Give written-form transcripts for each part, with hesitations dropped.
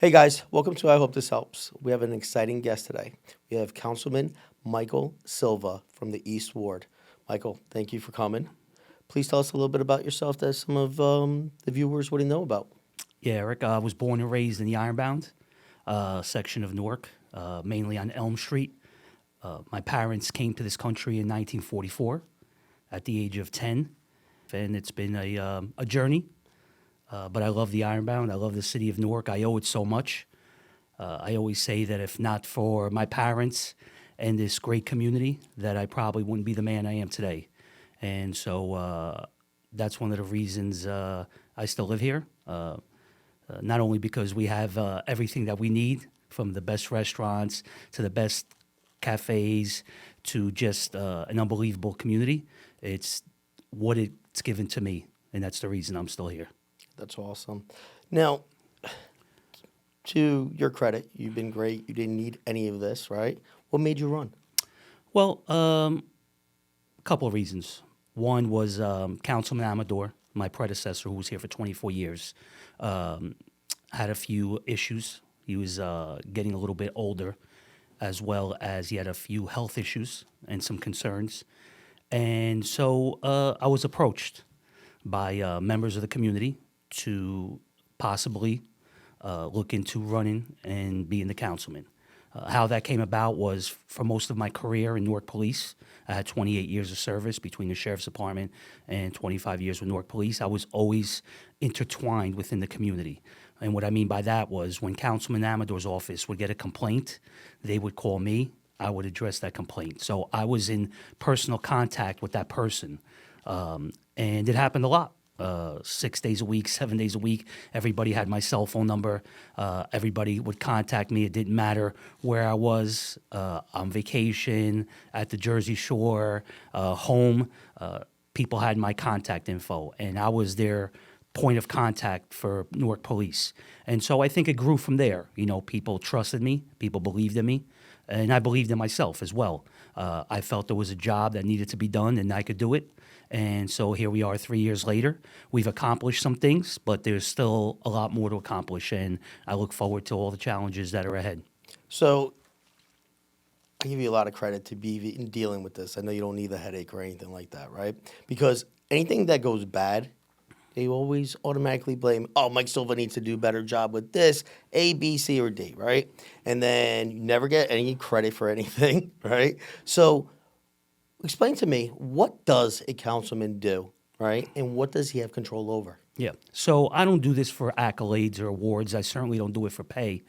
Hey guys, welcome to I Hope This Helps. We have an exciting guest today. We have Councilman Michael Silva from the East Ward. Michael, thank you for coming. Please tell us a little bit about yourself that some of the viewers wouldn't know about. Yeah, Eric, I was born and raised in the Ironbound section of Newark, mainly on Elm Street. My parents came to this country in 1944 at the age of 10, and it's been a journey. But I love the Ironbound. I love the city of Newark. I owe it so much. I always say that if not for my parents and this great community, that I probably wouldn't be the man I am today. And so that's one of the reasons I still live here. Not only because we have everything that we need, from the best restaurants to the best cafes to just an unbelievable community. It's what it's given to me, and that's the reason I'm still here. That's awesome. Now, to your credit, you've been great. You didn't need any of this, right? What made you run? Well, a couple of reasons. One was Councilman Amador, my predecessor, who was here for 24 years, had a few issues. He was getting a little bit older, as well as he had a few health issues and some concerns. And so I was approached by members of the community to possibly look into running and being the councilman. How that came about was for most of my career in Newark Police. I had 28 years of service between the Sheriff's Department and 25 years with Newark Police. I was always intertwined within the community. And what I mean by that was when Councilman Amador's office would get a complaint, they would call me. I would address that complaint. So I was in personal contact with that person. And it happened a lot. 6 days a week, 7 days a week. Everybody had my cell phone number. Everybody would contact me. It didn't matter where I was, on vacation, at the Jersey Shore, home. People had my contact info, and I was their point of contact for Newark Police. And so I think it grew from there. You know, people trusted me, people believed in me, and I believed in myself as well. I felt there was a job that needed to be done, and I could do it. And so here we are 3 years later. We've accomplished some things, but there's still a lot more to accomplish, and I look forward to all the challenges that are ahead. So I give you a lot of credit to be in dealing with this. I know you don't need a headache or anything like that, right? Because anything that goes bad, they always automatically blame, oh, Mike Silva needs to do a better job with this, A, B, C, or D, right? And then you never get any credit for anything, right? So explain to me, what does a councilman do, right? And what does he have control over? Yeah. So I don't do this for accolades or awards. I certainly don't do it for pay.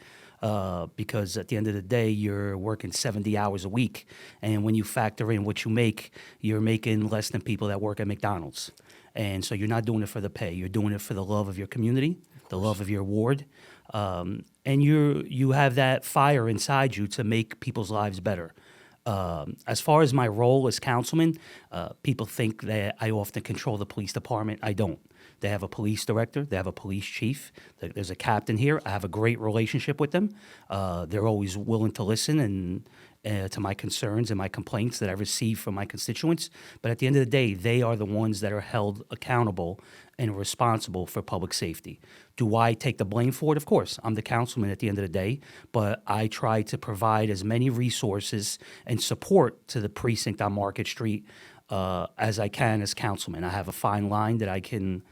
Because at the end of the day, you're working 70 hours a week. And when you factor in what you make, you're making less than people that work at McDonald's. And so you're not doing it for the pay. You're doing it for the love of your community, the love of your ward. And you have that fire inside you to make people's lives better. As far as my role as councilman, people think that I often control the police department. I don't. They have a police director. They have a police chief. There's a captain here. I have a great relationship with them. They're always willing to listen and to my concerns and my complaints that I receive from my constituents. But at the end of the day, they are the ones that are held accountable and responsible for public safety. Do I take the blame for it? Of course. I'm the councilman at the end of the day, but I try to provide as many resources and support to the precinct on Market Street as I can as councilman. I have a fine line that I can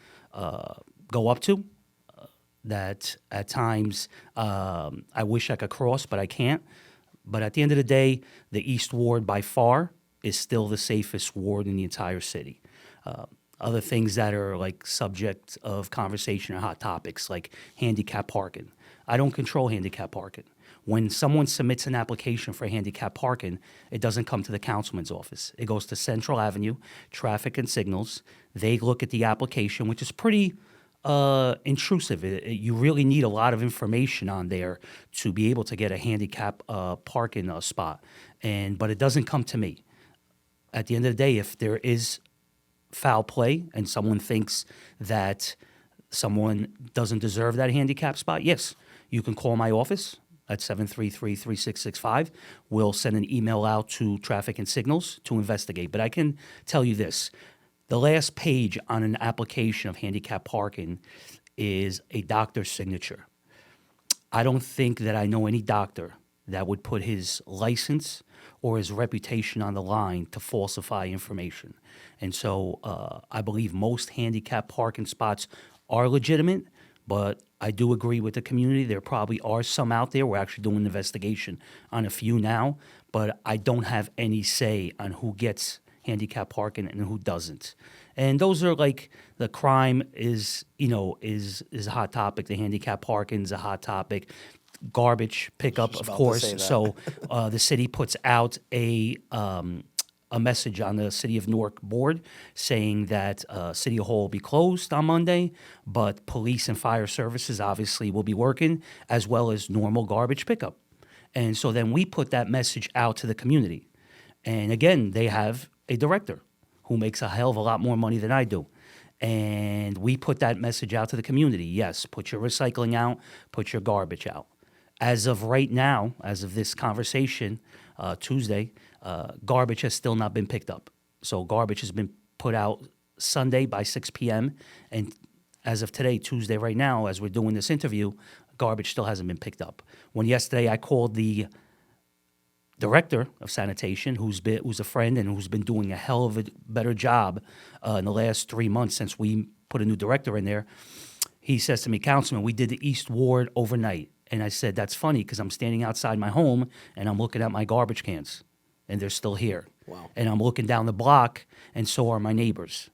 go up to that at times I wish I could cross, but I can't. But at the end of the day, the East Ward by far is still the safest ward in the entire city. Other things that are like subject of conversation or hot topics like handicap parking. I don't control handicap parking. When someone submits an application for handicap parking, it doesn't come to the councilman's office. It goes to Central Avenue, Traffic and Signals. They look at the application, which is pretty intrusive. You really need a lot of information on there to be able to get a handicap parking spot. But it doesn't come to me. At the end of the day, if there is foul play and someone thinks that someone doesn't deserve that handicap spot, yes, you can call my office at 733-3665. We'll send an email out to Traffic and Signals to investigate. But I can tell you this. The last page on an application of handicap parking is a doctor's signature. I don't think that I know any doctor that would put his license or his reputation on the line to falsify information. And so I believe most handicap parking spots are legitimate, but I do agree with the community. There probably are some out there. We're actually doing an investigation on a few now, but I don't have any say on who gets handicap parking and who doesn't. And those are like the crime is a hot topic. The handicap parking is a hot topic. Garbage pickup, Just of about to course. say that. So the city puts out a message on the City of Newark board saying that City Hall will be closed on Monday, but police and fire services obviously will be working, as well as normal garbage pickup. And so then we put that message out to the community. And again, they have a director who makes a hell of a lot more money than I do. And we put that message out to the community. Yes, put your recycling out, put your garbage out. As of right now, as of this conversation, Tuesday, garbage has still not been picked up. So garbage has been put out Sunday by 6 p.m. And as of today, Tuesday right now, as we're doing this interview, garbage still hasn't been picked up. When yesterday I called the director of sanitation, who's a friend and who's been doing a hell of a better job in the last 3 months since we put a new director in there, he says to me, Councilman, we did the East Ward overnight. And I said, that's funny because I'm standing outside my home and I'm looking at my garbage cans and they're still here. Wow. And I'm looking down the block and so are my neighbors'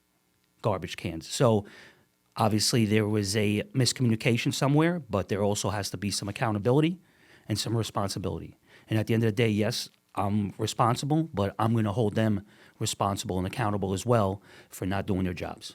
garbage cans. So obviously there was a miscommunication somewhere, but there also has to be some accountability and some responsibility. And at the end of the day, yes, I'm responsible, but I'm going to hold them responsible and accountable as well for not doing their jobs.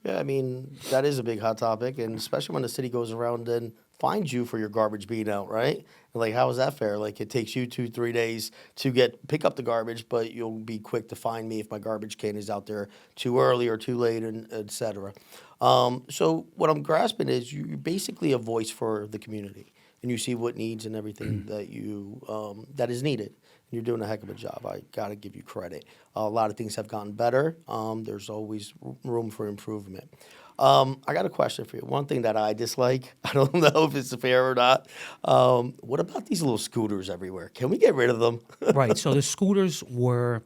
Yeah, I mean, that is a big hot topic, and especially when the city goes around and finds you for your garbage being out, right? And like, how is that fair? Like, it takes you 2-3 days to pick up the garbage, but you'll be quick to find me if my garbage can is out there too early or too late, and et cetera. So what I'm grasping is you're basically a voice for the community, and you see what needs and everything that is needed. And you're doing a heck of a job. I got to give you credit. A lot of things have gotten better. There's always room for improvement. I got a question for you. One thing that I dislike, I don't know if it's fair or not. What about these little scooters everywhere? Can we get rid of them? Right. So the scooters were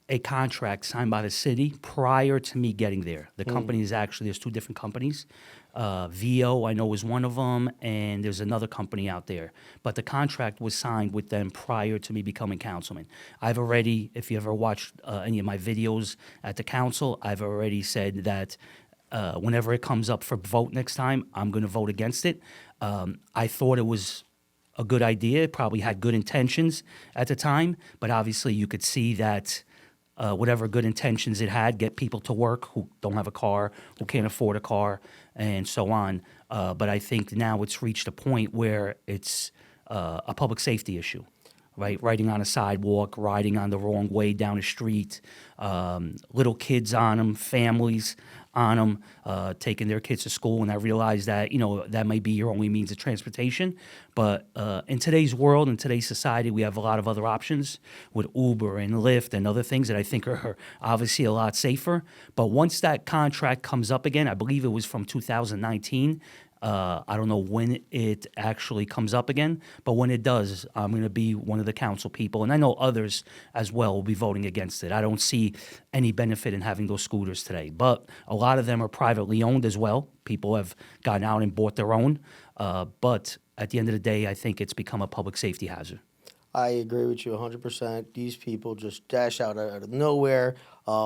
a contract signed by the city prior to me getting there. The company is actually, there's two different companies. VO, I know, is one of them, and there's another company out there. But the contract was signed with them prior to me becoming councilman. I've already, if you ever watched any of my videos at the council, I've already said that whenever it comes up for vote next time, I'm going to vote against it. I thought it was a good idea. It probably had good intentions at the time, but obviously you could see that whatever good intentions it had, get people to work who don't have a car, who can't afford a car, and so on. But I think now it's reached a point where it's a public safety issue, right? Riding on a sidewalk, riding on the wrong way down the street, little kids on them, families on them, taking their kids to school. And I realize that, that may be your only means of transportation. But in today's world, in today's society, we have a lot of other options with Uber and Lyft and other things that I think are obviously a lot safer. But once that contract comes up again, I believe it was from 2019, I don't know when it actually comes up again, but when it does, I'm going to be one of the council people, and I know others as well will be voting against it. I don't see any benefit in having those scooters today, but a lot of them are privately owned as well. People have gone out and bought their own, but at the end of the day, I think it's become a public safety hazard. I agree with you 100%. These people just dash out of nowhere.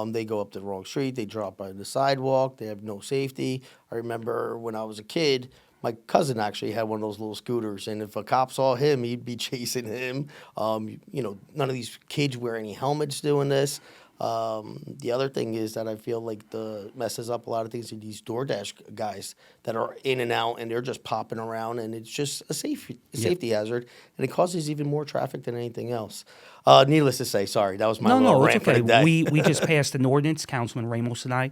They go up the wrong street. They drop by the sidewalk. They have no safety. I remember when I was a kid, my cousin actually had one of those little scooters, and if a cop saw him, he'd be chasing him. None of these kids wear any helmets doing this. The other thing is that I feel like the messes up a lot of things are these DoorDash guys that are in and out, and they're just popping around, and it's just a safety hazard, and it causes even more traffic than anything else. Needless to say, sorry, that was my little No, it's rant for okay. the day. We just passed an ordinance, Councilman Ramos and I.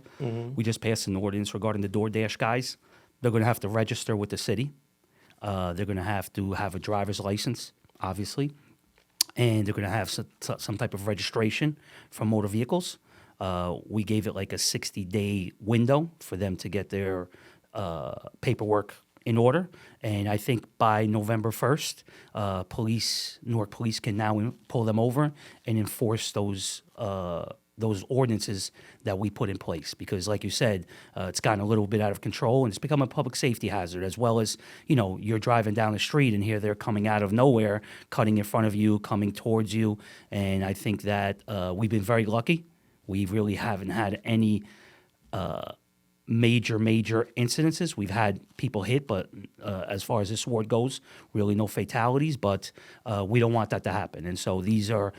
We just passed an ordinance regarding the DoorDash guys. They're going to have to register with the city. They're going to have a driver's license, obviously. And they're going to have some type of registration for motor vehicles. We gave it like a 60-day window for them to get their paperwork in order. And I think by November 1st, Newark Police can now pull them over and enforce those ordinances that we put in place. Because like you said, it's gotten a little bit out of control and it's become a public safety hazard, as well as, you're driving down the street and here they're coming out of nowhere, cutting in front of you, coming towards you. And I think that we've been very lucky. We really haven't had any major incidences. We've had people hit, but as far as this ward goes, really no fatalities, but we don't want that to happen. And so these are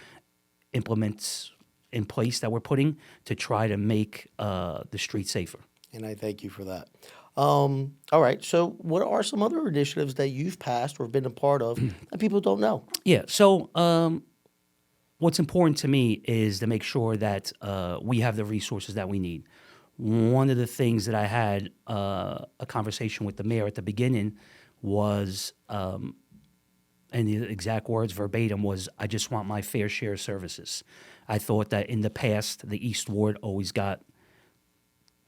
implements in place that we're putting to try to make the street safer. And I thank you for that. All right. So what are some other initiatives that you've passed or been a part of that people don't know? Yeah. So what's important to me is to make sure that we have the resources that we need. One of the things that I had a conversation with the mayor at the beginning was, and the exact words verbatim was, I just want my fair share of services. I thought that in the past, the East Ward always got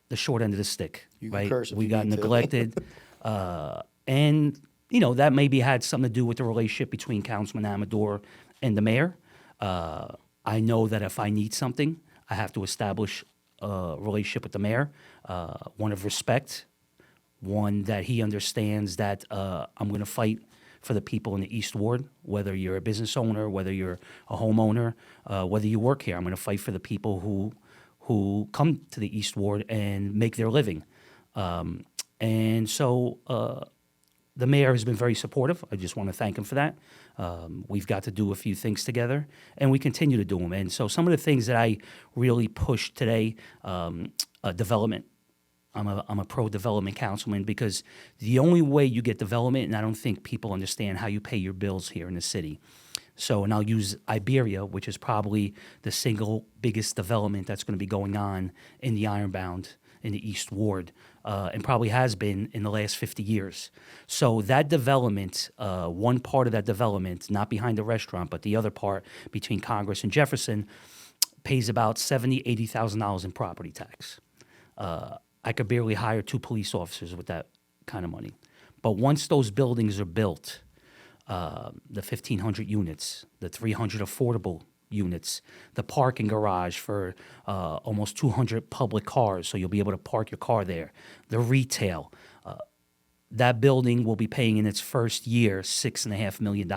the short end of the stick, You can right? curse if We you got need to. neglected. And, that maybe had something to do with the relationship between Councilman Amador and the mayor. I know that if I need something, I have to establish a relationship with the mayor, one of respect, one that he understands that I'm going to fight for the people in the East Ward, whether you're a business owner, whether you're a homeowner, whether you work here. I'm going to fight for the people who come to the East Ward and make their living. And so the mayor has been very supportive. I just want to thank him for that. We've got to do a few things together, and we continue to do them. And so some of the things that I really pushed today, development. I'm a pro-development councilman because the only way you get development, and I don't think people understand how you pay your bills here in the city. So, and I'll use Iberia, which is probably the single biggest development that's going to be going on in the Ironbound in the East Ward, and probably has been in the last 50 years. So that development, one part of that development, not behind the restaurant, but the other part between Congress and Jefferson, pays about $70,000, $80,000 in property tax. I could barely hire 2 police officers with that kind of money. But once those buildings are built, the 1,500 units, the 300 affordable units, the parking garage for almost 200 public cars, so you'll be able to park your car there, the retail, that building will be paying in its first year $6.5 million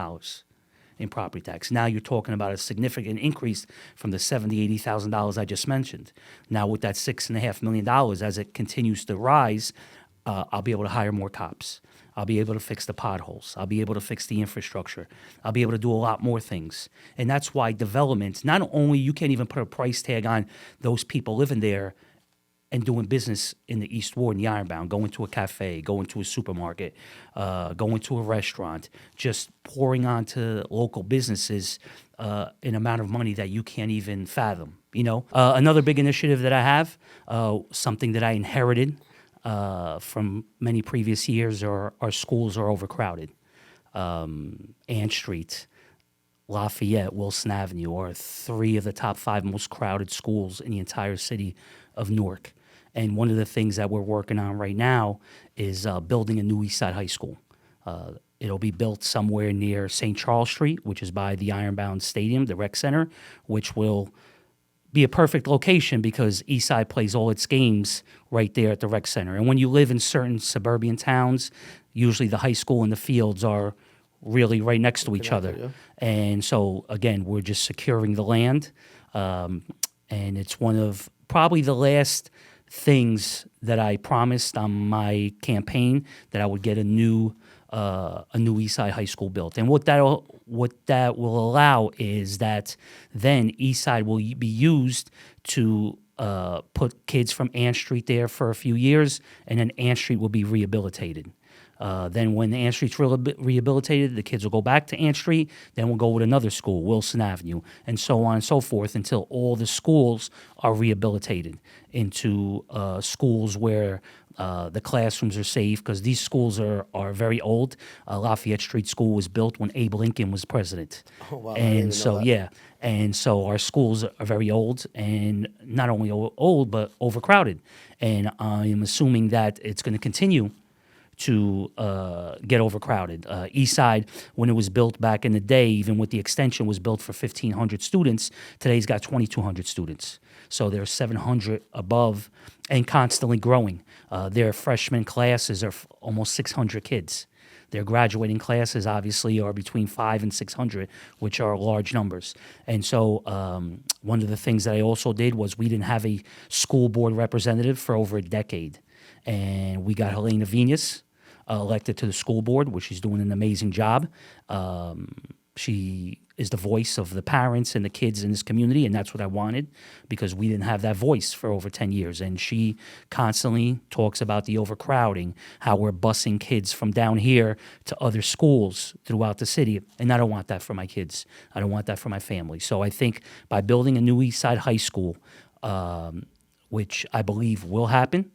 in property tax. Now you're talking about a significant increase from the $70,000, $80,000 I just mentioned. Now with that $6.5 million, as it continues to rise, I'll be able to hire more cops. I'll be able to fix the potholes. I'll be able to fix the infrastructure. I'll be able to do a lot more things. And that's why development, not only you can't even put a price tag on those people living there and doing business in the East Ward and the Ironbound, going to a cafe, going to a supermarket, going to a restaurant, just pouring onto local businesses an amount of money that you can't even fathom. Another big initiative that I have, something that I inherited from many previous years, are our schools are overcrowded. Ann Street, Lafayette, Wilson Avenue are 3 of the top 5 most crowded schools in the entire city of Newark. And one of the things that we're working on right now is building a new East Side High School. It'll be built somewhere near St. Charles Street, which is by the Ironbound Stadium, the rec center, which will be a perfect location because Eastside plays all its games right there at the rec center. And when you live in certain suburban towns, usually the high school and the fields are really right next to each other. Yeah. And so, again, we're just securing the land. And it's one of probably the last things that I promised on my campaign, that I would get a new Eastside High School built. And what that will allow is that then Eastside will be used to put kids from Ann Street there for a few years, and then Ann Street will be rehabilitated. Then when Ann Street's rehabilitated, the kids will go back to Ann Street, then we'll go with another school, Wilson Avenue, and so on and so forth until all the schools are rehabilitated into schools where the classrooms are safe, because these schools are very old. Lafayette Street School was built when Abe Lincoln was president. Oh, wow. I didn't even And know so, that. yeah. And so our schools are very old, and not only old, but overcrowded. And I'm assuming that it's going to continue to get overcrowded. East Side, when it was built back in the day, even with the extension, was built for 1,500 students. Today's got 2,200 students. So there's 700 above and constantly growing. Their freshman classes are almost 600 kids. Their graduating classes, obviously, are between 500 and 600, which are large numbers. And so one of the things that I also did was we didn't have a school board representative for over a decade. And we got Helena Venus elected to the school board, which she's doing an amazing job. She is the voice of the parents and the kids in this community, and that's what I wanted because we didn't have that voice for over 10 years. And she constantly talks about the overcrowding, how we're busing kids from down here to other schools throughout the city, and I don't want that for my kids. I don't want that for my family. So I think by building a new East Side High School, which I believe will happen,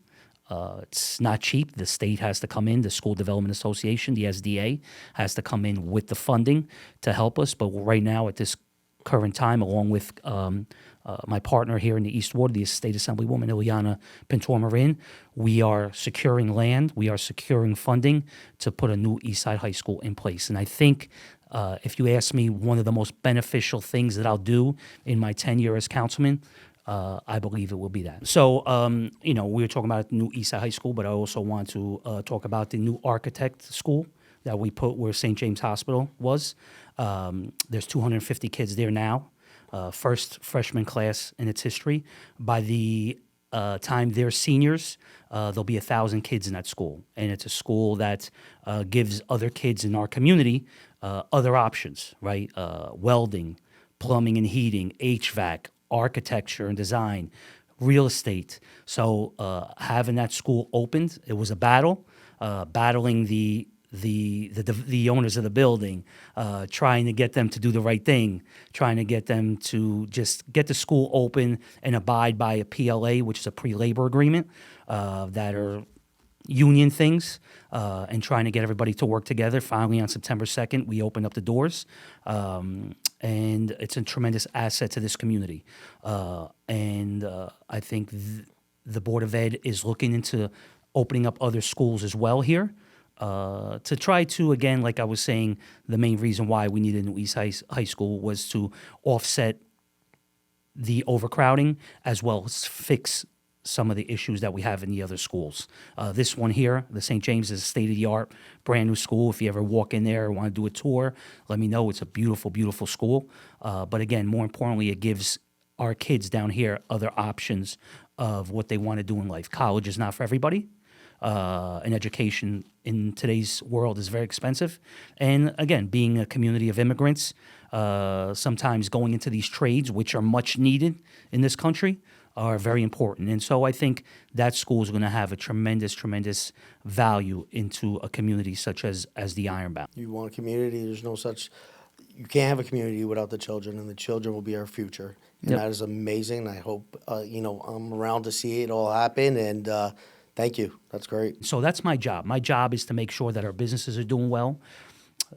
it's not cheap. The state has to come in, the School Development Association, the SDA, has to come in with the funding to help us. But right now, at this current time, along with my partner here in the East Ward, the State Assemblywoman Ileana Pintor-Marin, we are securing land, we are securing funding to put a new East Side High School in place. And I think if you ask me, one of the most beneficial things that I'll do in my tenure as councilman, I believe it will be that. So, we were talking about the new East Side High School, but I also want to talk about the new architect school that we put where St. James Hospital was. There's 250 kids there now, first freshman class in its history. By the time they're seniors, there'll be 1,000 kids in that school. And it's a school that gives other kids in our community other options, right? Welding, plumbing and heating, HVAC, architecture and design, real estate. So having that school opened, it was a battle, battling the owners of the building, trying to get them to do the right thing, trying to get them to just get the school open and abide by a PLA, which is a pre-labor agreement, that are union things, and trying to get everybody to work together. Finally, on September 2nd, we opened up the doors, and it's a tremendous asset to this community. And I think the Board of Ed is looking into opening up other schools as well here, to try to, again, like I was saying, the main reason why we needed a new East High School was to offset the overcrowding as well as fix some of the issues that we have in the other schools. This one here, the St. James, is a state-of-the-art, brand new school. If you ever walk in there or want to do a tour, let me know. It's a beautiful, beautiful school. But again, more importantly, it gives our kids down here other options of what they want to do in life. College is not for everybody. And education in today's world is very expensive. And again, being a community of immigrants, sometimes going into these trades, which are much needed in this country, are very important. And so I think that school is going to have a tremendous, tremendous value into a community such as the Ironbound. You want a community, there's no such, you can't have a community without the children, and the children will be our future. And Yep. that is amazing. I hope, I'm around to see it all happen, and thank you. That's great. So that's my job. My job is to make sure that our businesses are doing well,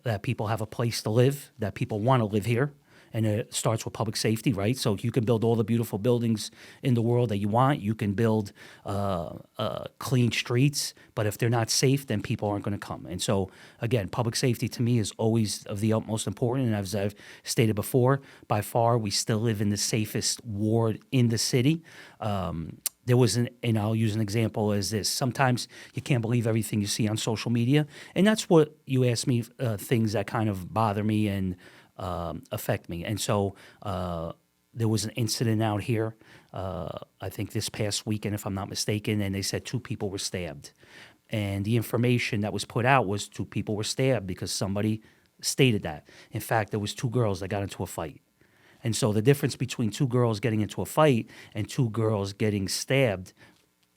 that people have a place to live, that people want to live here. And it starts with public safety, right? So you can build all the beautiful buildings in the world that you want. You can build clean streets, but if they're not safe, then people aren't going to come. And so, again, public safety to me is always of the utmost importance. And as I've stated before, by far, we still live in the safest ward in the city. There was and I'll use an example as this. Sometimes you can't believe everything you see on social media. And that's what you asked me, things that kind of bother me and affect me. And so there was an incident out here, I think this past weekend, if I'm not mistaken, and they said 2 people were stabbed. And the information that was put out was 2 people were stabbed because somebody stated that. In fact, there was 2 girls that got into a fight. And so the difference between 2 girls getting into a fight and 2 girls getting stabbed,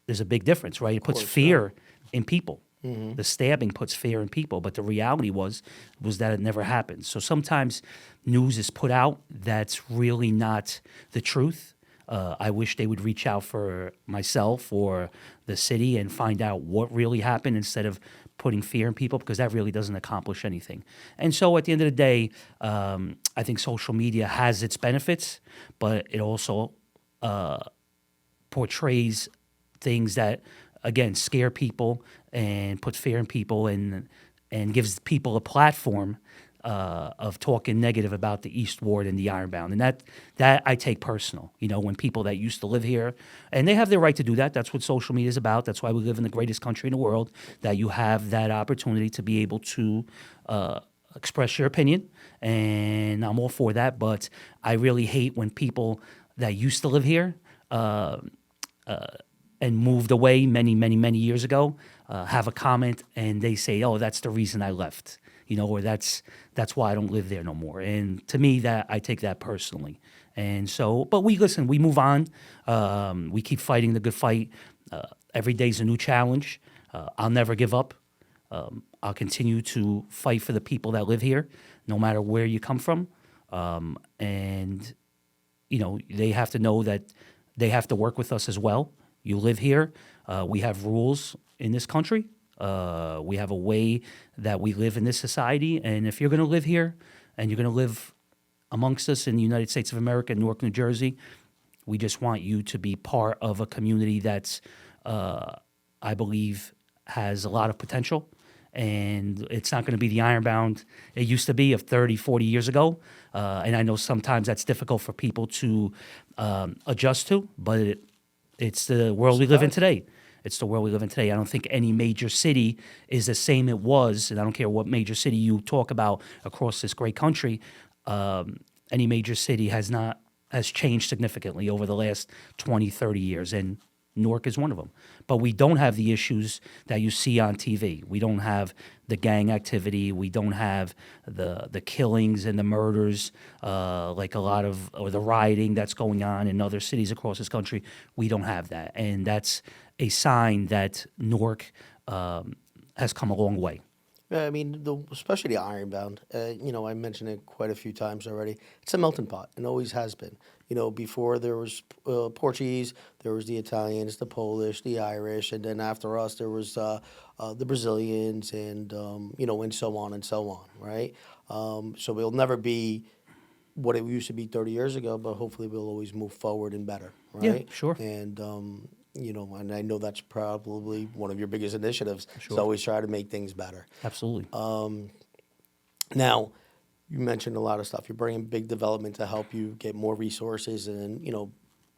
there's a big difference, right? It puts fear in people. Mm-hmm. The stabbing puts fear in people, but the reality was that it never happened. So sometimes news is put out that's really not the truth. I wish they would reach out for myself or the city and find out what really happened instead of putting fear in people, because that really doesn't accomplish anything. And so at the end of the day, I think social media has its benefits, but it also portrays things that again, scare people and put fear in people and gives people a platform of talking negative about the East Ward and the Ironbound. And that I take personal, when people that used to live here, and they have their right to do that. That's what social media is about. That's why we live in the greatest country in the world, that you have that opportunity to be able to express your opinion. And I'm all for that. But I really hate when people that used to live here and moved away many, many, many years ago have a comment and they say, "Oh, that's the reason I left," or that's why I don't live there no more. And to me, that I take that personally. And so, but we move on. We keep fighting the good fight. Every day's a new challenge. I'll never give up. I'll continue to fight for the people that live here, no matter where you come from. And they have to know that they have to work with us as well. You live here. We have rules in this country. We have a way that we live in this society. And if you're going to live here and you're going to live amongst us in the United States of America, Newark, New Jersey, we just want you to be part of a community that's, I believe, has a lot of potential. And it's not going to be the Ironbound it used to be of 30, 40 years ago. And I know sometimes that's difficult for people to adjust to, but it's the world we live in today. It's the world we live in today. I don't think any major city is the same it was, and I don't care what major city you talk about across this great country. Any major city has changed significantly over the last 20, 30 years, and Newark is one of them. But we don't have the issues that you see on TV. We don't have the gang activity. We don't have the killings and the murders, like a lot of, or the rioting that's going on in other cities across this country. We don't have that. And that's a sign that Newark has come a long way. Yeah, I mean, especially the Ironbound. I mentioned it quite a few times already. It's a melting pot, and always has been. Before there was Portuguese, there was the Italians, the Polish, the Irish, and then after us there was the Brazilians, and and so on and so on, right? So we'll never be what it used to be 30 years ago, but hopefully we'll always move forward and better, right? Yeah, sure. And and I know that's probably one of your biggest initiatives. Sure. So always try to make things better. Absolutely. Now, you mentioned a lot of stuff. You're bringing big development to help you get more resources, and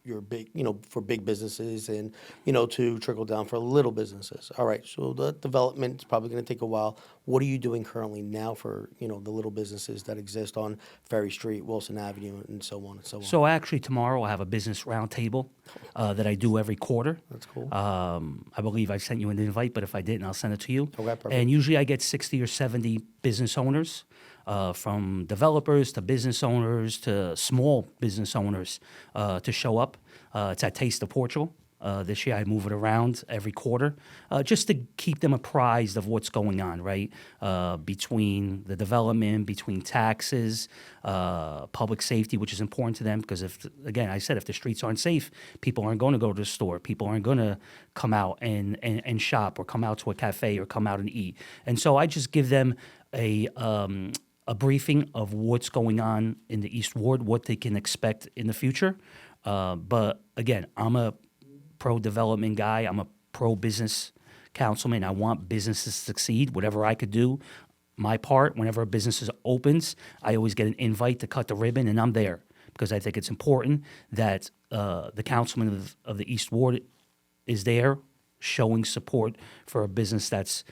you're big, for big businesses, and to trickle down for little businesses. All right, so the development is probably going to take a while. What are you doing currently now for the little businesses that exist on Ferry Street, Wilson Avenue, and so on and so on? So actually tomorrow I have a business roundtable that I do every quarter. That's cool. I believe I sent you an invite, but if I didn't, I'll send it to you. Okay, perfect. And usually I get 60 or 70 business owners, from developers to business owners to small business owners, to show up. It's at Taste of Portugal. This year I move it around every quarter, just to keep them apprised of what's going on, right? Between the development, between taxes, public safety, which is important to them, because if the streets aren't safe, people aren't going to go to the store. People aren't going to come out and shop, or come out to a cafe, or come out and eat. And so I just give them a briefing of what's going on in the East Ward, what they can expect in the future. But again, I'm a pro-development guy. I'm a pro-business councilman. I want businesses to succeed. Whatever I could do, my part, whenever a business opens, I always get an invite to cut the ribbon, and I'm there, because I think it's important that the councilman of the East Ward is there showing support for a business that's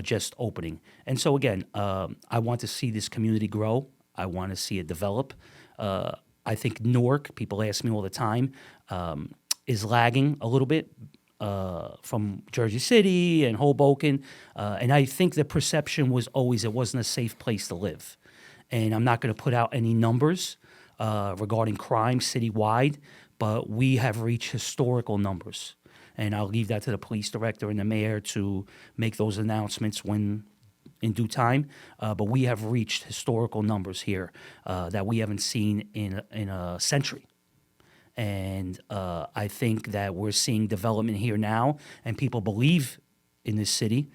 just opening. And so again, I want to see this community grow. I want to see it develop. I think Newark, people ask me all the time, is lagging a little bit from Jersey City and Hoboken. And I think the perception was always it wasn't a safe place to live. And I'm not going to put out any numbers regarding crime citywide, but we have reached historical numbers. And I'll leave that to the police director and the mayor to make those announcements when in due time. But we have reached historical numbers here that we haven't seen in a century. And I think that we're seeing development here now, and people believe in this city.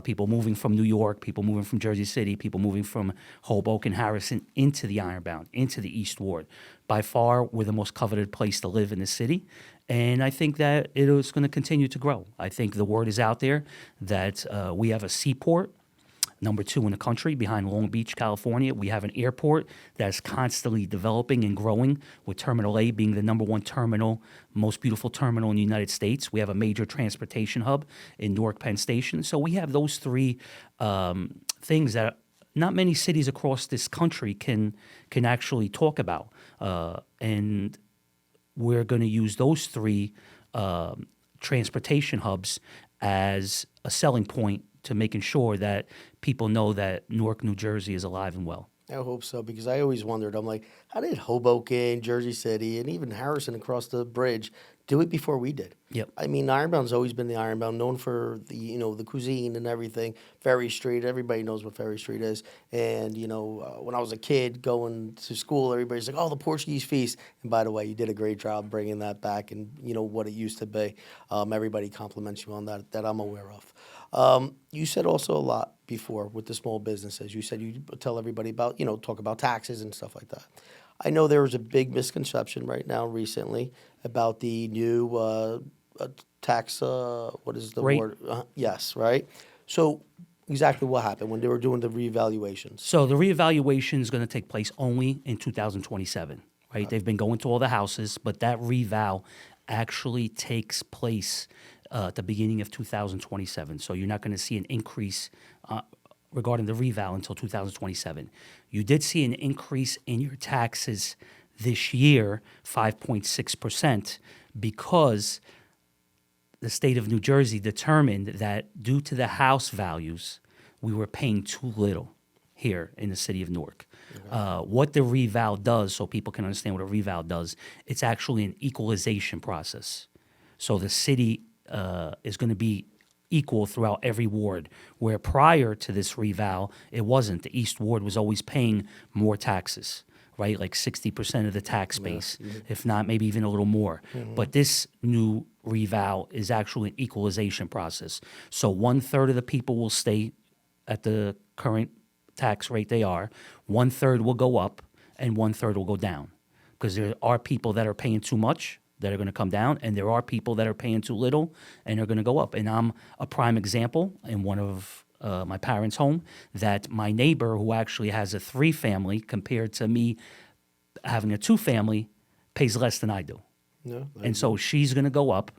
People moving from New York, people moving from Jersey City, people moving from Hoboken, Harrison into the Ironbound, into the East Ward. By far, we're the most coveted place to live in the city, And I think that it is going to continue to grow. I think the word is out there that we have a seaport, number 2 in the country behind Long Beach, California. We have an airport that's constantly developing and growing, with Terminal A being the number 1 terminal, most beautiful terminal in the United States. We have a major transportation hub in Newark, Penn Station. So we have those 3 things that not many cities across this country can actually talk about. And we're going to use those 3 transportation hubs as a selling point to making sure that people know that Newark, New Jersey is alive and well. I hope so, because I always wondered, I'm like, how did Hoboken, Jersey City, and even Harrison across the bridge do it before we did? Yep. I mean, Ironbound's always been the Ironbound, known for the cuisine and everything. Ferry Street, everybody knows what Ferry Street is. And, when I was a kid going to school, everybody's like, oh, the Portuguese feast. And by the way, you did a great job bringing that back and, what it used to be. Everybody compliments you on that I'm aware of. You said also a lot before with the small businesses. You said you tell everybody about, talk about taxes and stuff like that. I know there was a big misconception right now recently about the new tax, what is the Rate. word? Yes, right? So exactly what happened when they were doing the reevaluations? So the reevaluation is going to take place only in 2027, right? They've been going to all the houses, but that reval actually takes place at the beginning of 2027. So you're not going to see an increase regarding the reval until 2027. You did see an increase in your taxes this year, 5.6%, because the state of New Jersey determined that due to the house values, we were paying too little here in the city of Newark. What the reval does, so people can understand what a reval does, it's actually an equalization process. So the city is going to be equal throughout every ward, where prior to this reval, it wasn't. The East Ward was always paying more taxes, right? Like 60% of the tax base, if not maybe even a little more. But this new reval is actually an equalization process. So 1/3 of the people will stay at the current tax rate they are, 1/3 will go up, and 1/3 will go down. Because there are people that are paying too much that are going to come down, and there are people that are paying too little and are going to go up. And I'm a prime example in one of my parents' home that my neighbor, who actually has a 3-family compared to me having a 2-family, pays less than I do. No, And so she's going to go up,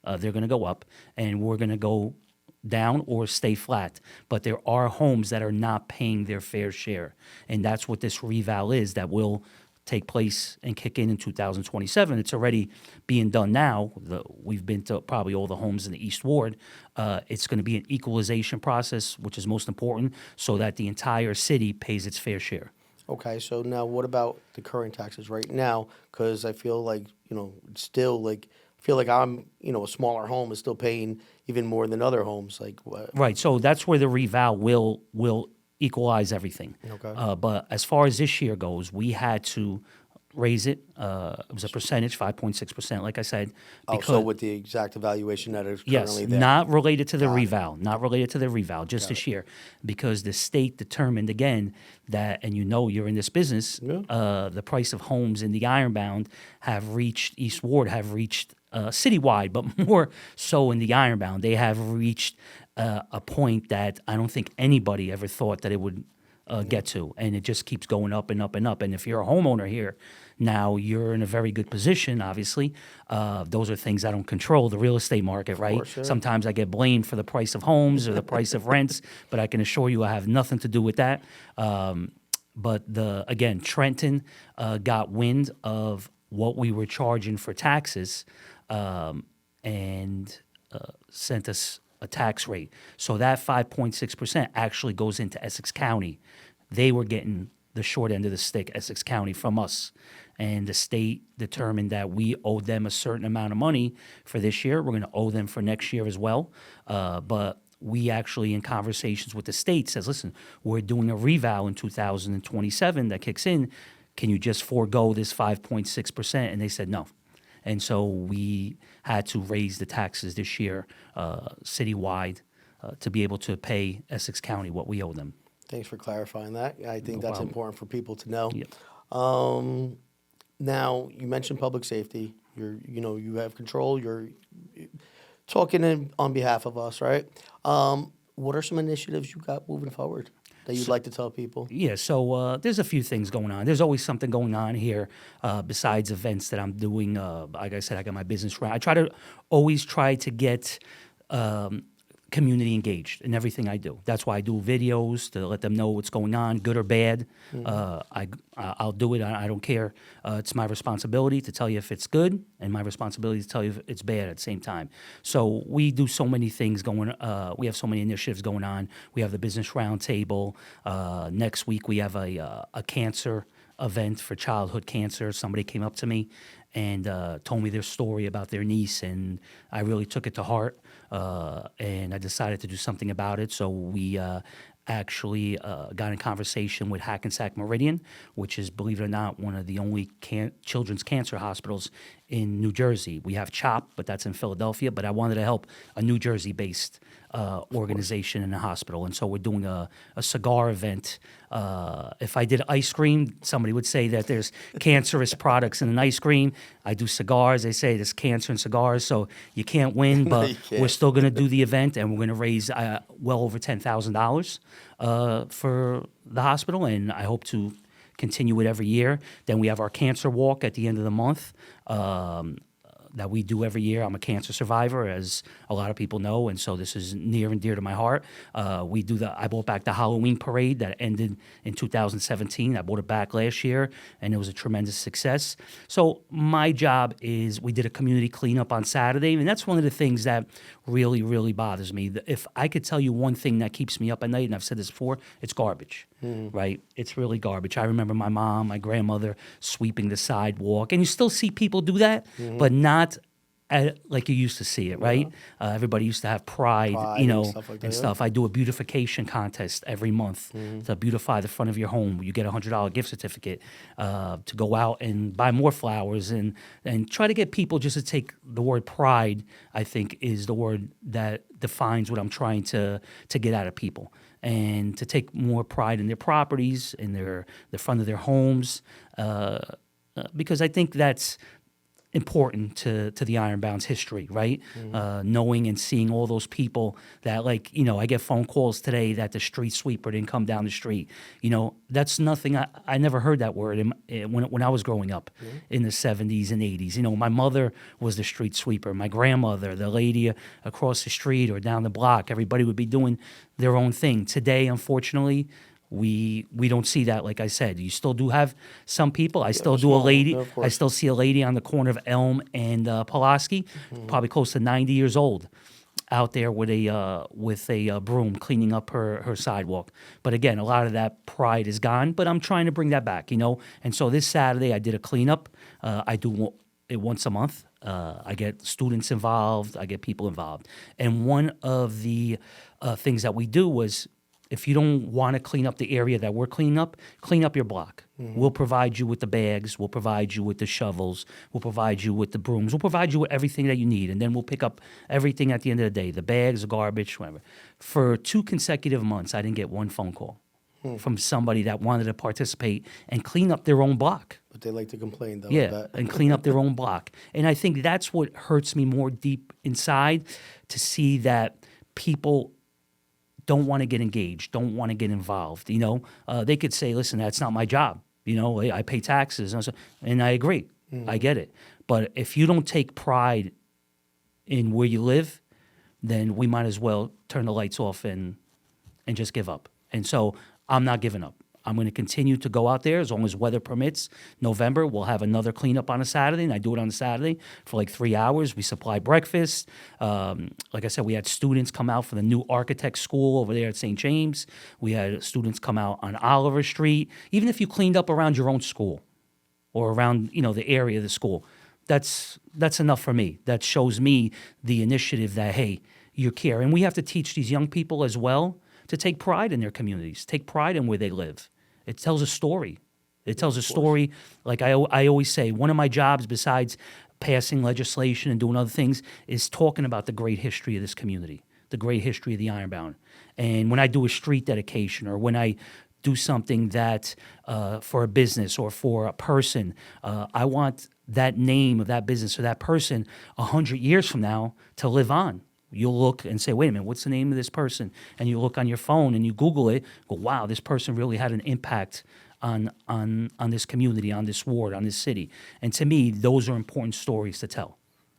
they're going to go up, and we're going to go down or stay flat. But there are homes that are not paying their fair share. And that's what this reval is that will take place and kick in 2027. It's already being done now. We've been to probably all the homes in the East Ward. It's going to be an equalization process, which is most important, so that the entire city pays its fair share. Okay, so now what about the current taxes right now? Because I feel like, it's still like, I feel like I'm, a smaller home is still paying even more than other homes. Like what? Right, so that's where the reval will equalize everything. Okay. But as far as this year goes, we had to raise it. It was a percentage, 5.6%, like I said. So with the exact evaluation that is Yes, currently there. not related to the reval, not related to the reval, just this year, because the state determined again that, and you're in this business, the price of homes in the Ironbound have reached, East Ward have reached citywide, but more so in the Ironbound, they have reached a point that I don't think anybody ever thought that it would get to, and it just keeps going up and up and up. And if you're a homeowner here, now you're in a very good position, obviously. Those are things I don't control, the real estate market, right? course, sure. Sometimes I get blamed for the price of homes or the price of rents, but I can assure you I have nothing to do with that. But again, Trenton got wind of what we were charging for taxes and sent us a tax rate. So that 5.6% actually goes into Essex County. They were getting the short end of the stick, Essex County, from us. And the state determined that we owed them a certain amount of money for this year. We're going to owe them for next year as well. But we actually, in conversations with the state, says, listen, we're doing a reval in 2027 that kicks in. Can you just forego this 5.6%? And they said no. And so we had to raise the taxes this year citywide to be able to pay Essex County what we owe them. Thanks for clarifying that. I think that's problem. important for people to know. Yep. Now, you mentioned public safety. You have control. You're talking on behalf of us, right? What are some initiatives you got moving forward that you'd like to tell people? Yeah, so there's a few things going on. There's always something going on here besides events that I'm doing. Like I said, I got my business right. I always try to get community engaged in everything I do. That's why I do videos to let them know what's going on, good or bad. I'll do it. I don't care. It's my responsibility to tell you if it's good, and my responsibility to tell you if it's bad at the same time. So we do so many things going. We have so many initiatives going on. We have the business roundtable. Next week we have a cancer event for childhood cancer. Somebody came up to me and told me their story about their niece, and I really took it to heart, and I decided to do something about it. So we actually got in conversation with Hackensack Meridian, which is, believe it or not, one of the only children's cancer hospitals in New Jersey. We have CHOP, but that's in Philadelphia, but I wanted to help a New Jersey-based organization in the hospital. And so we're doing a cigar event. If I did ice cream, somebody would say that there's cancerous products in an ice cream. I do cigars. They say there's cancer in cigars, so you can't win, but you can't. we're still going to do the event, and we're going to raise well over $10,000 for the hospital, and I hope to continue it every year. Then we have our cancer walk at the end of the month. That we do every year. I'm a cancer survivor, as a lot of people know, and so this is near and dear to my heart. I brought back the Halloween parade that ended in 2017. I brought it back last year, and it was a tremendous success. So my job is, we did a community cleanup on Saturday, and that's one of the things that really, really bothers me. If I could tell you one thing that keeps me up at night, and I've said this before, it's garbage, right? It's really garbage. I remember my mom, my grandmother sweeping the sidewalk, and you still see people do that, but not like you used to see it, right? Everybody used to have pride, and stuff like that, and yeah. stuff. I do a beautification contest every month to beautify the front of your home. You get a $100 gift certificate to go out and buy more flowers and try to get people just to take the word pride, I think, is the word that defines what I'm trying to get out of people. And to take more pride in their properties, in the front of their homes, because I think that's important to the Ironbound's history, right? Knowing and seeing all those people that, like, I get phone calls today that the street sweeper didn't come down the street. That's nothing. I never heard that word when I was growing up in the 70s and 80s. My mother was the street sweeper. My grandmother, the lady across the street or down the block, everybody would be doing their own thing. Today, unfortunately, we don't see that. Like I said, you still do have some people. I still do a lady. of course. I still see a lady on the corner of Elm and Pulaski, probably close to 90 years old, out there with a broom cleaning up her sidewalk. But again, a lot of that pride is gone. But I'm trying to bring that back, And so this Saturday I did a cleanup. I do it once a month. I get students involved. I get people involved. And one of the things that we do was, if you don't want to clean up the area that we're clean up your block. We'll provide you with the bags. We'll provide you with the shovels. We'll provide you with the brooms. We'll provide you with everything that you need. And then we'll pick up everything at the end of the day, the bags, the garbage, whatever. For 2 consecutive months, I didn't get one phone call from somebody that wanted to participate and clean up their own block. But they like to complain, though. I Yeah, bet. and clean up their own block. And I think that's what hurts me more deep inside, to see that people don't want to get engaged, don't want to get involved. They could say, listen, that's not my job. I pay taxes. And I agree. I get it. But if you don't take pride in where you live, then we might as well turn the lights off and just give up. And so I'm not giving up. I'm going to continue to go out there as long as weather permits. November, we'll have another cleanup on a Saturday, and I do it on a Saturday for like 3 hours. We supply breakfast. Like I said, we had students come out for the new architect school over there at St. James. We had students come out on Oliver Street. Even if you cleaned up around your own school or around, the area of the school, that's enough for me. That shows me the initiative that, hey, you care. And we have to teach these young people as well to take pride in their communities, take pride in where they live. It tells a story. It tells a story. Like I always say, one of my jobs, besides passing legislation and doing other things, is talking about the great history of this community, the great history of the Ironbound. And when I do a street dedication, or when I do something that for a business or for a person, I want that name of that business or that person 100 years from now to live on. You'll look and say, wait a minute, what's the name of this person? And you look on your phone and you Google it, go, wow, this person really had an impact on this community, on this ward, on this city. And to me, those are important stories to tell.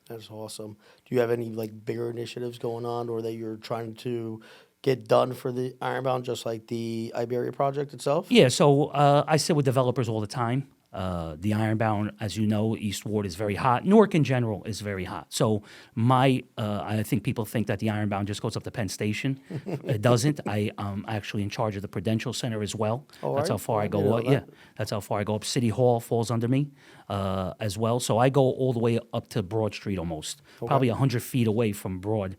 That's awesome. Do you have any like bigger initiatives going on or that you're trying to get done for the Ironbound, just like the Iberia project itself? Yeah, so I sit with developers all the time. The Ironbound, as you know, East Ward is very hot. Newark in general is very hot. So I think people think that the Ironbound just goes up to Penn Station. It doesn't. I'm actually in charge of the Prudential Center as well. Oh, That's are how you? far I I didn't go. know Yeah, that. that's how far I go up. City Hall falls under me as well. So I go all the way up to Broad Street almost, probably 100 feet away from Broad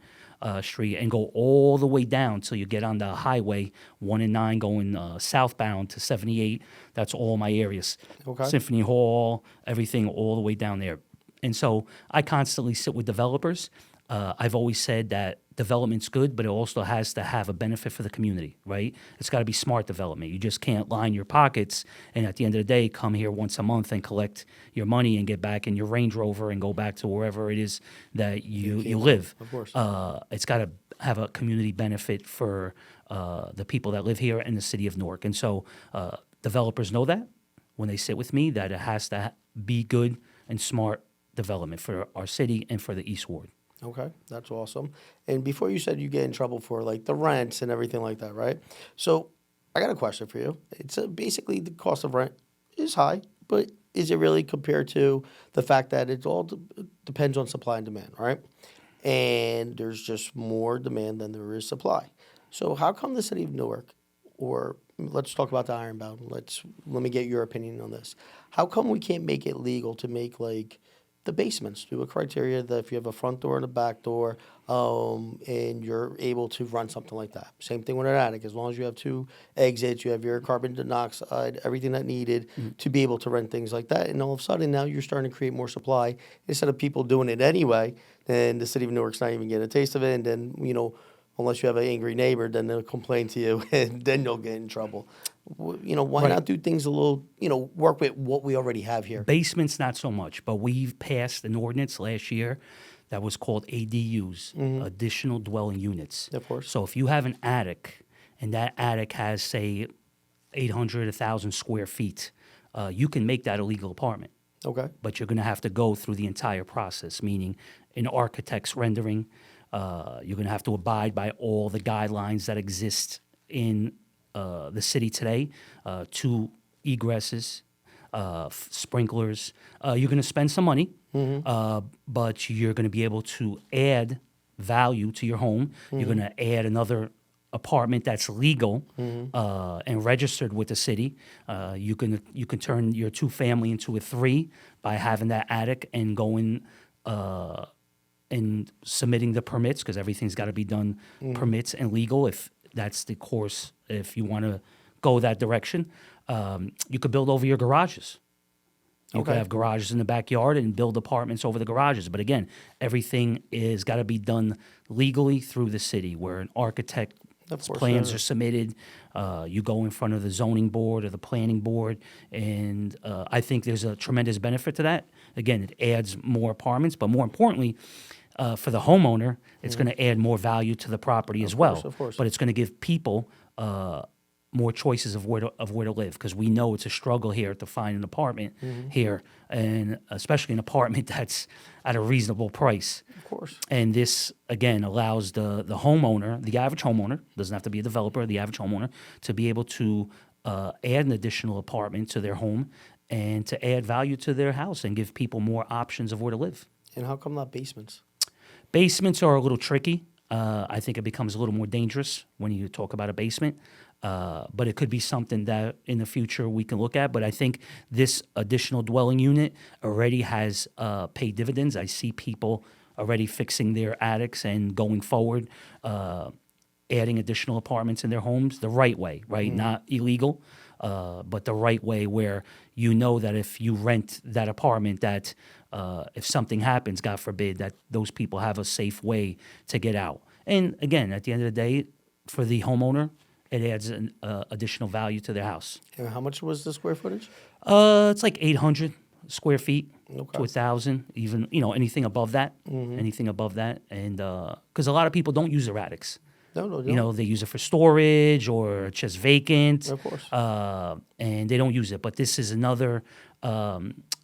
Street, and go all the way down till you get on the highway 1 and 9 going southbound to 78. That's all my areas. Okay. Symphony Hall, everything all the way down there. And so I constantly sit with developers. I've always said that development's good, but it also has to have a benefit for the community, right? It's got to be smart development. You just can't line your pockets and at the end of the day come here once a month and collect your money and get back in your Range Rover and go back to wherever it is that you live. Of course. It's got to have a community benefit for the people that live here in the city of Newark. And so developers know that when they sit with me, that it has to be good and smart development for our city and for the East Ward. Okay, that's awesome. And before you said you get in trouble for like the rents and everything like that, right? So I got a question for you. It's basically the cost of rent is high, but is it really compared to the fact that it all depends on supply and demand, right? And there's just more demand than there is supply. So how come the city of Newark, or let's talk about the Ironbound. Let me get your opinion on this. How come we can't make it legal to make like the basements, do a criteria that if you have a front door and a back door, and you're able to run something like that. Same thing with an attic. As long as you have 2 exits, you have your carbon dioxide, everything that needed to be able to rent things like that. And all of a sudden now you're starting to create more supply. Instead of people doing it anyway, then the city of Newark's not even getting a taste of it. And then, unless you have an angry neighbor, then they'll complain to you and then you'll get in trouble. Why Right. not do things a little, work with what we already have here? Basements, not so much, but we've passed an ordinance last year that was called ADUs, additional dwelling units. Of course. So if you have an attic and that attic has, say, 800, 1,000 square feet, you can make that a legal apartment. Okay. But you're going to have to go through the entire process, meaning an architect's rendering. You're going to have to abide by all the guidelines that exist in the city today, 2 egresses, sprinklers. You're going to spend some money, but you're going to be able to add value to your home. You're going to add another apartment that's legal and registered with the city. You can turn your 2-family into a 3 by having that attic and going and submitting the permits, because everything's got to be done permits and legal if that's the course, if you want to go that direction. You could build over your garages. You could Okay. have garages in the backyard and build apartments over the garages. But again, everything is got to be done legally through the city, where an architect's Of course, plans yeah. are submitted. You go in front of the zoning board or the planning board, and I think there's a tremendous benefit to that. Again, it adds more apartments, but more importantly, for the homeowner, it's going to add more value to the property as well. of course. But it's going to give people more choices of where to live, because we know it's a struggle here to find an apartment here, and especially an apartment that's at a reasonable price. Of course. And this again allows the homeowner, the average homeowner, doesn't have to be a developer, the average homeowner, to be able to add an additional apartment to their home and to add value to their house and give people more options of where to live. And how come not basements? Basements are a little tricky. I think it becomes a little more dangerous when you talk about a basement. But it could be something that in the future we can look at. But I think this additional dwelling unit already has paid dividends. I see people already fixing their attics and going forward, adding additional apartments in their homes the right way, right? Not illegal, but the right way, where you know that if you rent that apartment, that if something happens, God forbid, that those people have a safe way to get out. And again, at the end of the day, for the homeowner, it adds an additional value to their house. And how much was the square footage? It's like 800 square feet to Okay. 1,000, even anything above that, anything above that, and because a lot of people don't use their attics. No, no, You no. know, they use it for storage or just vacant, Of course. and they don't use it. But this is another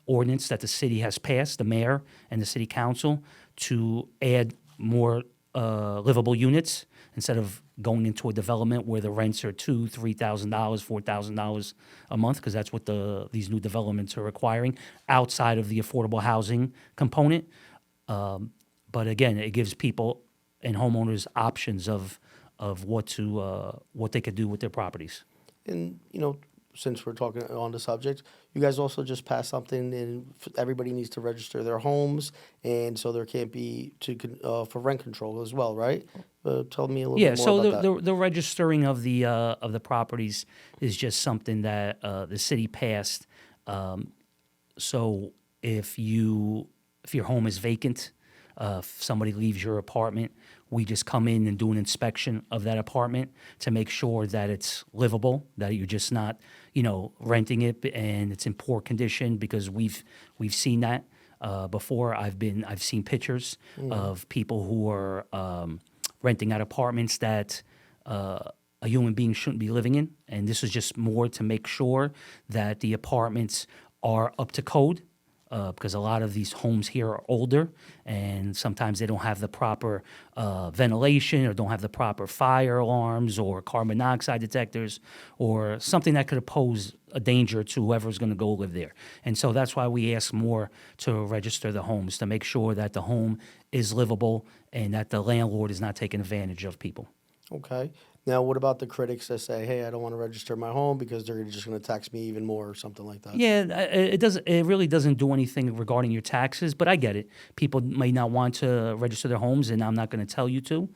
ordinance that the city has passed, the mayor and the city council, to add more livable units instead of going into a development where the rents are $2,000, $3,000, $4,000 a month, because that's what these new developments are requiring outside of the affordable housing component. But again, it gives people and homeowners options of what they could do with their properties. And, since we're talking on the subject, you guys also just passed something and everybody needs to register their homes, and so there can't be for rent control as well, right? Tell me a little Yeah, bit more so about that. the registering of the properties is just something that the city passed. So if your home is vacant, if somebody leaves your apartment, we just come in and do an inspection of that apartment to make sure that it's livable, that you're just not, renting it and it's in poor condition, because we've seen that before. I've seen pictures of people who are renting out apartments that a human being shouldn't be living in, and this is just more to make sure that the apartments are up to code. Because a lot of these homes here are older, and sometimes they don't have the proper ventilation, or don't have the proper fire alarms or carbon monoxide detectors, or something that could pose a danger to whoever's going to go live there. And so that's why we ask more to register the homes, to make sure that the home is livable and that the landlord is not taking advantage of people. Okay. Now, what about the critics that say, "Hey, I don't want to register my home because they're just going to tax me even more," or something like that? Yeah, it doesn't. It really doesn't do anything regarding your taxes, but I get it. People may not want to register their homes, and I'm not going to tell you to.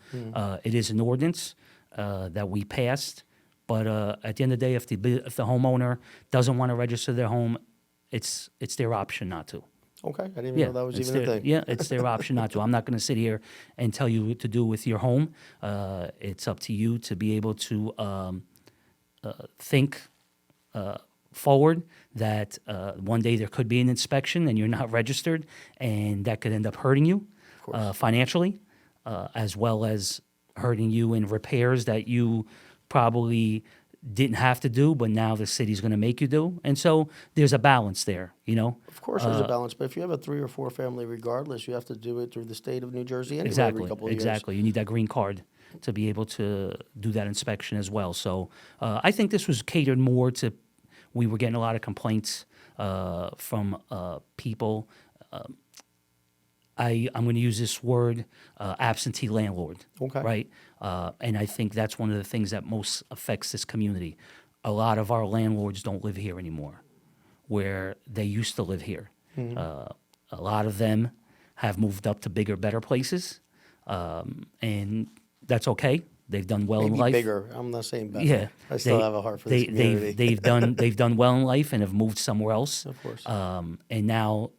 It is an ordinance that we passed, but at the end of the day, if the homeowner doesn't want to register their home, it's their option not to. Okay, I didn't even know that was it's even a their, thing. yeah, it's their option not to. I'm not going to sit here and tell you what to do with your home. It's up to you to be able to think forward that one day there could be an inspection and you're not registered, and that could end up hurting you financially, as well as hurting you in repairs that you probably didn't have to do, but now the city's going to make you do. And so there's a balance there, Of course, there's a balance, but if you have a 3 or 4 family, regardless, you have to do it through the state of New Jersey anyway every couple of years. Exactly. You need that green card to be able to do that inspection as well. So I think this was catered more to. We were getting a lot of complaints from people. I'm going to use this word, absentee landlord. Okay. Right? And I think that's one of the things that most affects this community. A lot of our landlords don't live here anymore, where they used to live here. A lot of them have moved up to bigger, better places, and that's okay. They've done well in Maybe life. bigger. I'm not saying better. Yeah, I still have a heart for this community. they've done well in life and have moved somewhere else. Of course. And now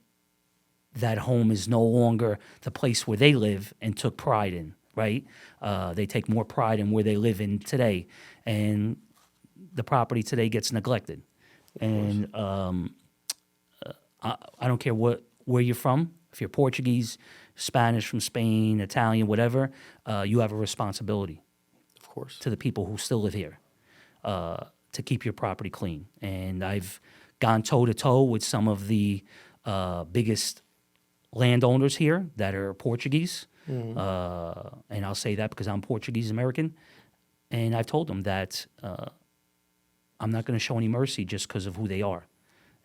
that home is no longer the place where they live and took pride in. Right? They take more pride in where they live in today, and the property today gets neglected. And I don't care where you're from. If you're Portuguese, Spanish, from Spain, Italian, whatever, you have a responsibility. Of course. To the people who still live here, to keep your property clean. And I've gone toe-to-toe with some of the biggest landowners here that are Portuguese. And I'll say that because I'm Portuguese American. And I've told them that I'm not going to show any mercy just because of who they are.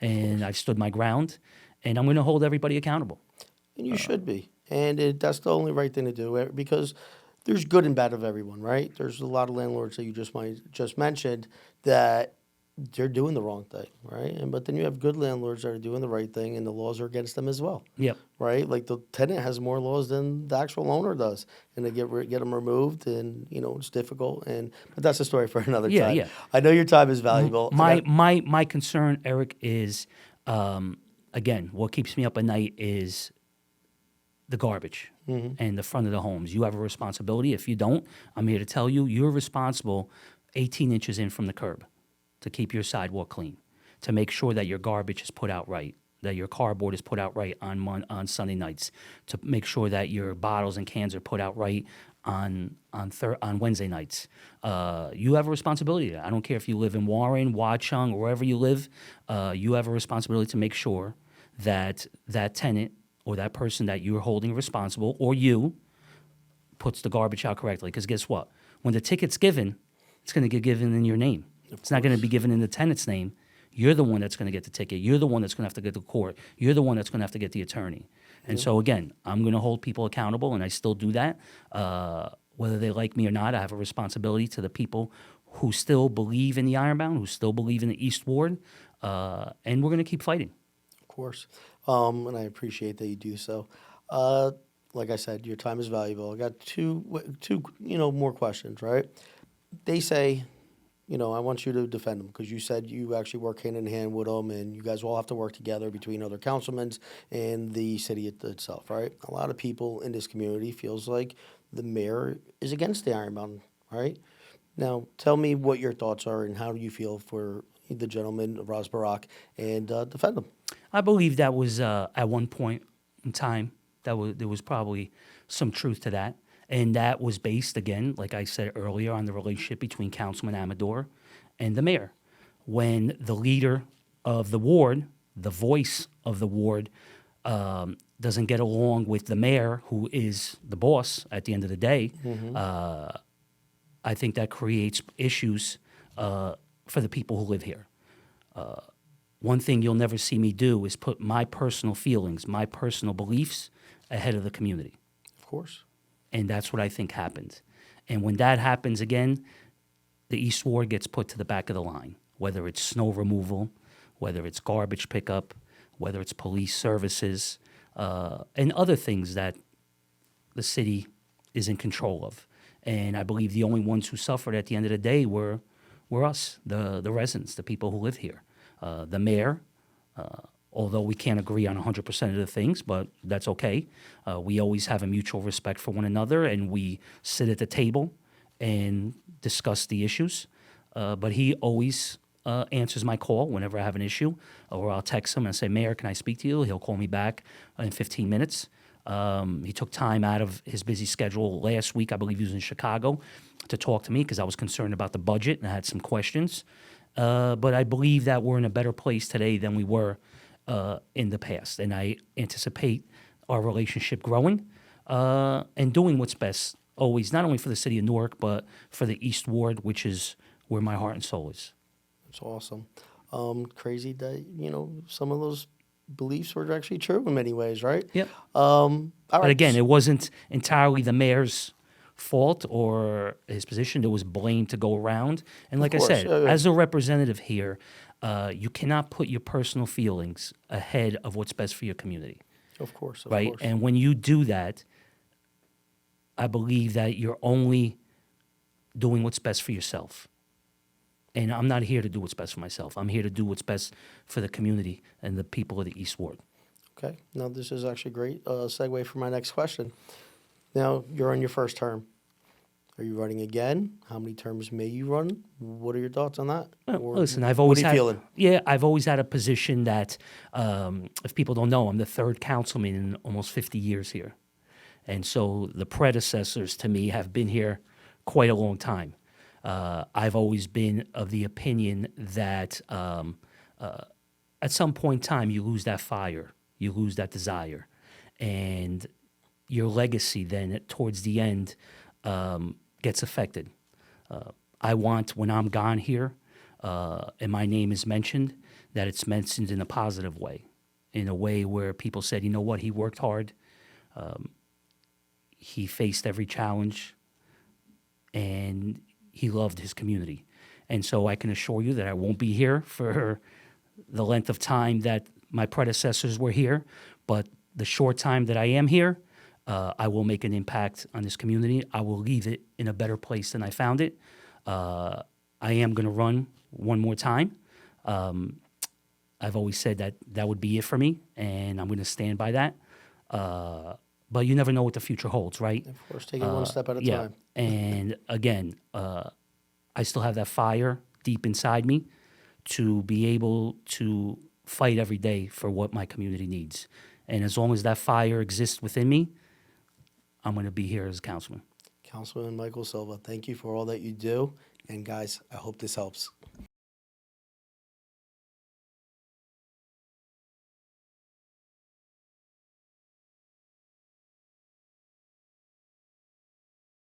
And I've stood my ground, and I'm going to hold everybody accountable. And you should be. And that's the only right thing to do, because there's good and bad of everyone, right? There's a lot of landlords that you just mentioned that they're doing the wrong thing, right? But then you have good landlords that are doing the right thing, and the laws are against them as well. Yep. Right? Like the tenant has more laws than the actual owner does, and they get them removed, and it's difficult. But that's a story for another time. Yeah. I know your time is valuable. My concern, Eric, is again, what keeps me up at night is the garbage and the front of the homes. You have a responsibility. If you don't, I'm here to tell you, you're responsible 18 inches in from the curb to keep your sidewalk clean, to make sure that your garbage is put out right. that your cardboard is put out right on Sunday nights, to make sure that your bottles and cans are put out right on Wednesday nights. You have a responsibility. I don't care if you live in Warren, Watchung, or wherever you live. You have a responsibility to make sure that that tenant or that person that you're holding responsible, or you, puts the garbage out correctly. Because guess what? When the ticket's given, it's going to get given in your name. It's not going to be given in the tenant's name. You're the one that's going to get the ticket. You're the one that's going to have to get to court. You're the one that's going to have to get the attorney. And so, again, I'm going to hold people accountable, and I still do that. Whether they like me or not, I have a responsibility to the people who still believe in the Ironbound, who still believe in the East Ward, and we're going to keep fighting. Of course. And I appreciate that you do so. Like I said, your time is valuable. I got two, more questions, right? They say, I want you to defend them because you said you actually work hand in hand with them, and you guys all have to work together between other councilmen and the city itself, right? A lot of people in this community feels like the mayor is against the Ironbound, right? Now, tell me what your thoughts are and how do you feel for the gentleman, Ras Baraka, and defend them. I believe that was at one point in time there was probably some truth to that, and that was based, again, like I said earlier, on the relationship between Councilman Amador and the mayor. When the leader of the ward, the voice of the ward, doesn't get along with the mayor, who is the boss at the end of the day, I think that creates issues for the people who live here. One thing you'll never see me do is put my personal feelings, my personal beliefs ahead of the community. Of course. And that's what I think happened. And when that happens again, the East Ward gets put to the back of the line, whether it's snow removal, whether it's garbage pickup, whether it's police services, and other things that the city is in control of. And I believe the only ones who suffered at the end of the day were us, the residents, the people who live here. The mayor, although we can't agree on 100% of the things, but that's okay. We always have a mutual respect for one another, and we sit at the table and discuss the issues. But he always answers my call whenever I have an issue, or I'll text him and say, Mayor, can I speak to you? He'll call me back in 15 minutes. He took time out of his busy schedule last week, I believe he was in Chicago, to talk to me because I was concerned about the budget and I had some questions. But I believe that we're in a better place today than we were in the past. And I anticipate our relationship growing and doing what's best, always, not only for the city of Newark, but for the East Ward, which is where my heart and soul is. That's awesome. Crazy that, some of those beliefs were actually true in many ways, right? Yep. All right. But again, it wasn't entirely the mayor's fault or his position. There was blame to go around. And like I said, as a representative here, you cannot put your personal feelings ahead of what's best for your community. Of course, of right? course. And when you do that, I believe that you're only doing what's best for yourself. And I'm not here to do what's best for myself. I'm here to do what's best for the community and the people of the East Ward. Okay. Now, this is actually a great segue for my next question. Now, you're on your first term. Are you running again? How many terms may you run? What are your thoughts on that? Listen, I've always what are you feeling? Yeah, I've always had a position that, if people don't know, I'm the third councilman in almost 50 years here. And so the predecessors to me have been here quite a long time. I've always been of the opinion that at some point in time you lose that fire, you lose that desire, and your legacy then towards the end gets affected. I want, when I'm gone here and my name is mentioned, that it's mentioned in a positive way, in a way where people said, you know what, he worked hard, he faced every challenge, and he loved his community. And so I can assure you that I won't be here for the length of time that my predecessors were here, but the short time that I am here, I will make an impact on this community. I will leave it in a better place than I found it. I am going to run one more time. I've always said that that would be it for me, and I'm going to stand by that. But you never know what the future holds, right? Of course, take it one step at a Yeah. time. And again, I still have that fire deep inside me to be able to fight every day for what my community needs. And as long as that fire exists within me, I'm going to be here as a councilman. Councilman Michael Silva, thank you for all that you do. And guys, I hope this helps.